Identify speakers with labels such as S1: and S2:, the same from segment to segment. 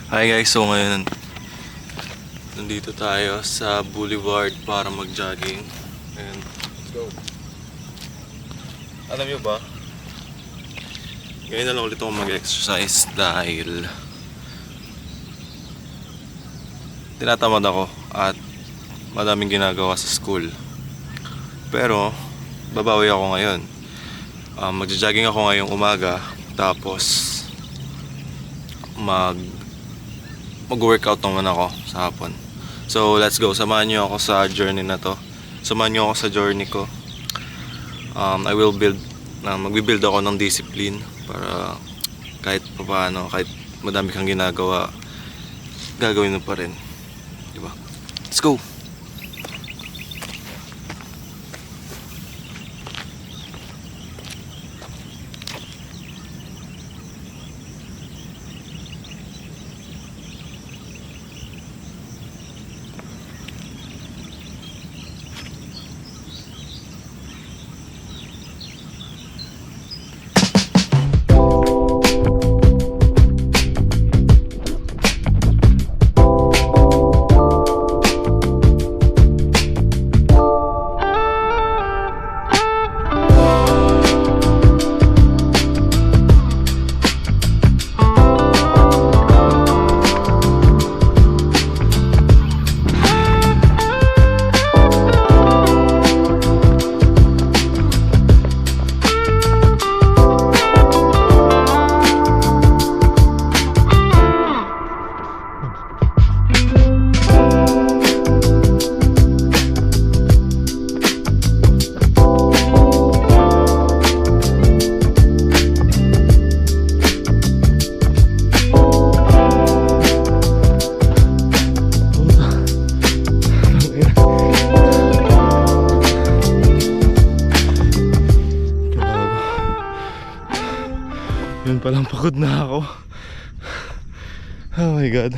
S1: Hi guys, so ngayon nandito tayo sa boulevard para mag-jogging. And let's go. Alam nyo ba, ngayon na lang ulit ako mag-exercise dahil tinatamad ako at madaming ginagawa sa school. Pero babawi ako ngayon. Mag-jogging ako ngayong umaga, tapos mag-workout naman ako sa hapon. So let's go, samahan nyo ako sa journey na to. Samahan nyo ako sa journey ko. Magbi-build ako ng discipline para kahit paano, kahit madami kang ginagawa, gagawin mo pa rin, diba? Let's go. Yun palang pagod na ako. Oh my god.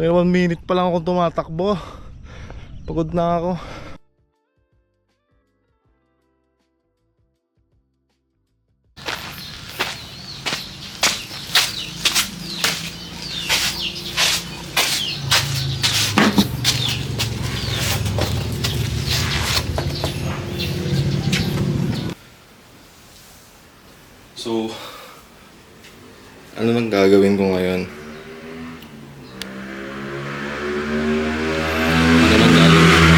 S1: May 1 minute pa lang akong tumatakbo. Pagod na ako. So, ano nang gagawin ko ngayon? Ano nang gagawin ko?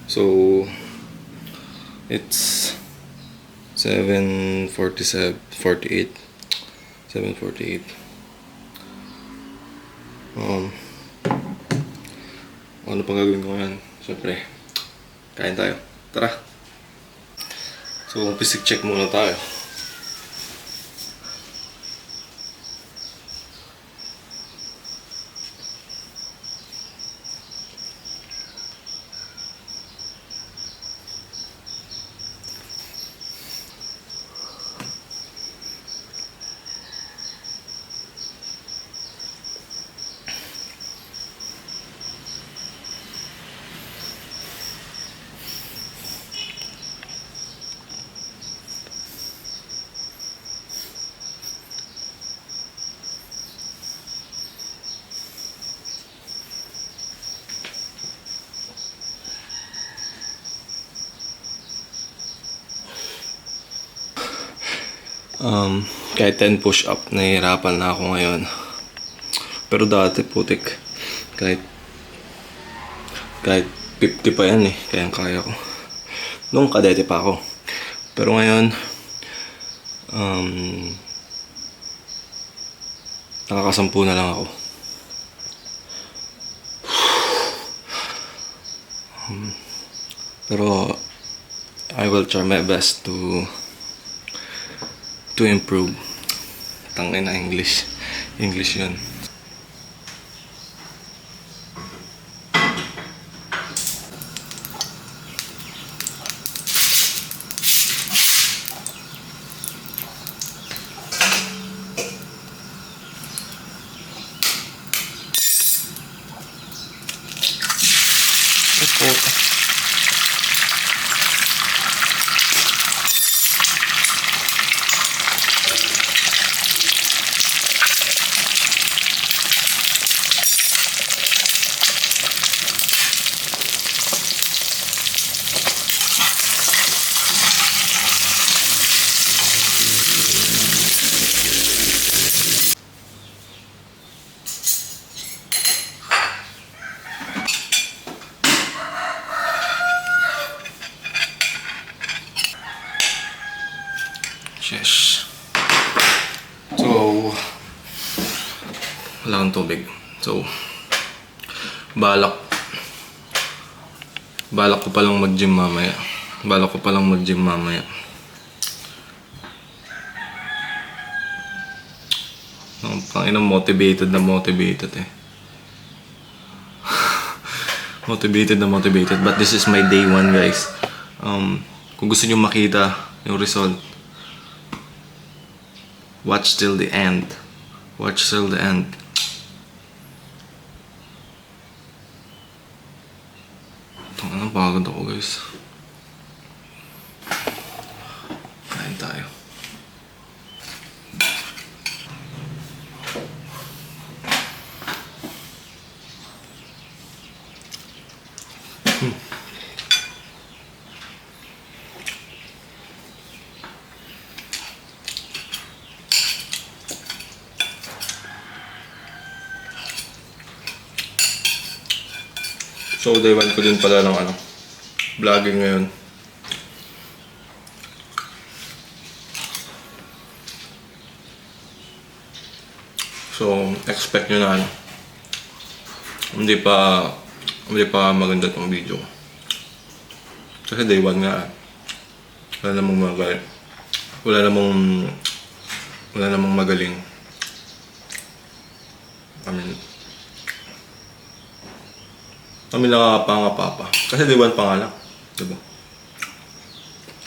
S1: So, it's 7:47, 48. 7:48. Ano pang gagawin ko ngayon? Siyempre, kain tayo. Tara! So, physics check muna tayo. Kahit 10 push-up, nahihirapan na ako ngayon. Pero dati, putik, kahit 50 pa yan kaya ko. Nung kadete pa ako. Pero ngayon, nakakasampu na lang ako. Pero I will try my best to improve. Tangin na English yun. Sheesh. So, wala akong tubig. So, balak ko palang mag-gym mamaya. Ang panginang motivated eh. motivated. But this is my day 1, guys. Kung gusto nyo makita yung result, watch till the end. Anong pagod ako, guys. Kain tayo. So, day 1 ko din pala ng vlogging ngayon. So, expect nyo na hindi pa maganda tong video. Kasi day 1 nga. Wala namang magaling. Kami nakakapangapa pa. Kasi day 1 pa nga lang. Diba?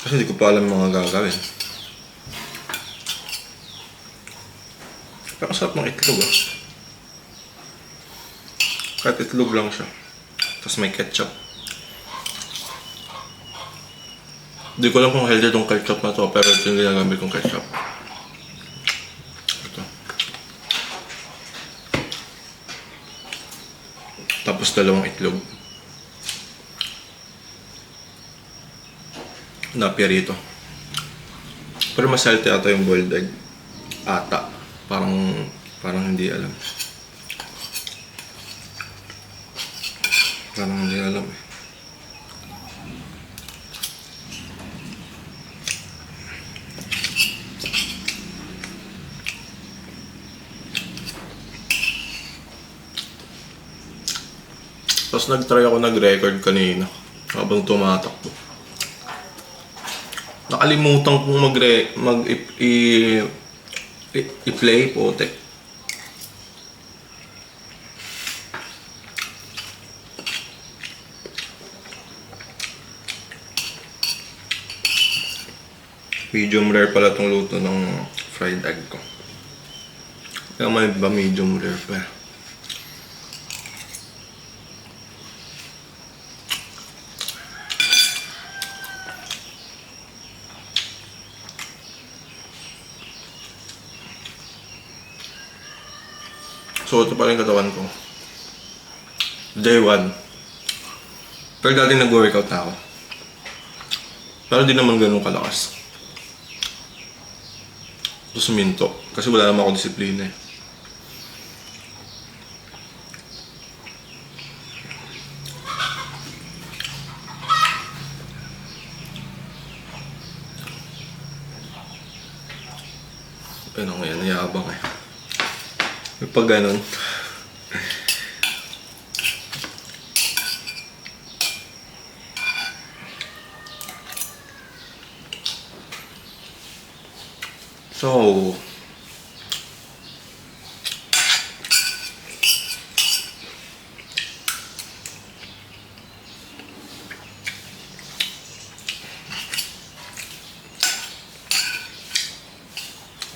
S1: Kasi hindi ko pa alam mga gagawin. Pero sarap ng itlog Kahit itlog lang siya. Tapos may ketchup. Hindi ko alam kung healthy itong ketchup na to, pero ito yung ginagamit kong ketchup. Ito. Tapos 2 itlog. Napierito. Pero mas healthy ata yung boiled egg. Ata. Parang hindi alam. Tapos nag-try ako nag-record kanina habang tumatakbo. Nakalimutan kong i-play potek. Medium rare pala itong luto ng fried egg ko. Kaya may ba medium rare pa. So ito pa rin katawan ko. Day 1. Pero dati nag-workout na ako. Pero di naman ganun kalakas. Tapos minto. Kasi wala naman ako disiplina eh. Ano ngayon, nayabang eh. Pag ganun.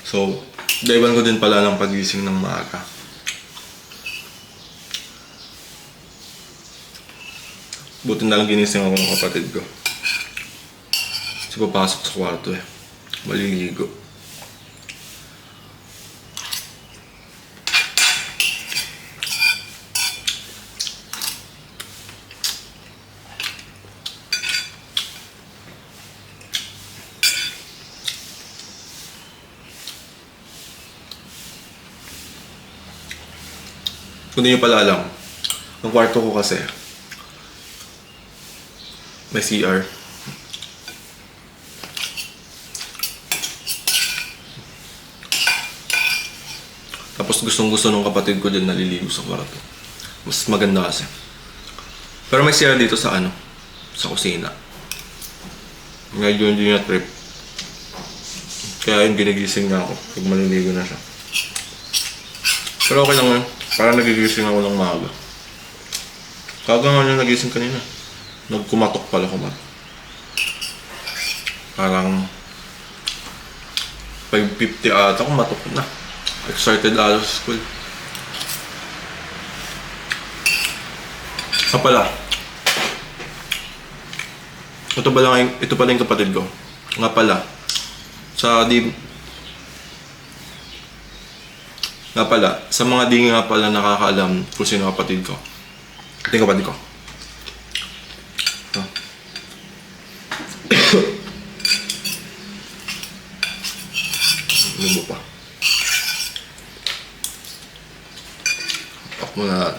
S1: So, day 1 ko din pala ng pagising ng maaga. Buti na lang ginising ako ng kapatid ko. Kasi papasok sa kwarto eh. Maliligo. Kung di nyo pala alam, ang kwarto ko kasi may CR. Tapos gustong gusto nung kapatid ko din naliligo sa kwarto. Mas maganda kasi. Pero may sira dito sa ano, sa kusina. Ngayon hindi niya trip. Kaya yung ginigising na ako pag maliligo na siya. Pero okay lang yun. Parang nagigising ako ng maaga. Kaga nga yung nagising kanina. Nagkumatok pala kumatok. Parang 5:50 ata kumatok na. Excited out of school. Pala. Ito pala yung kapatid ko. Nga pala. Sa mga di nga pala nakakaalam kung sino kapatid ko. Ito yung kapatid ko. Ito. Lubo pa. Pak mo na.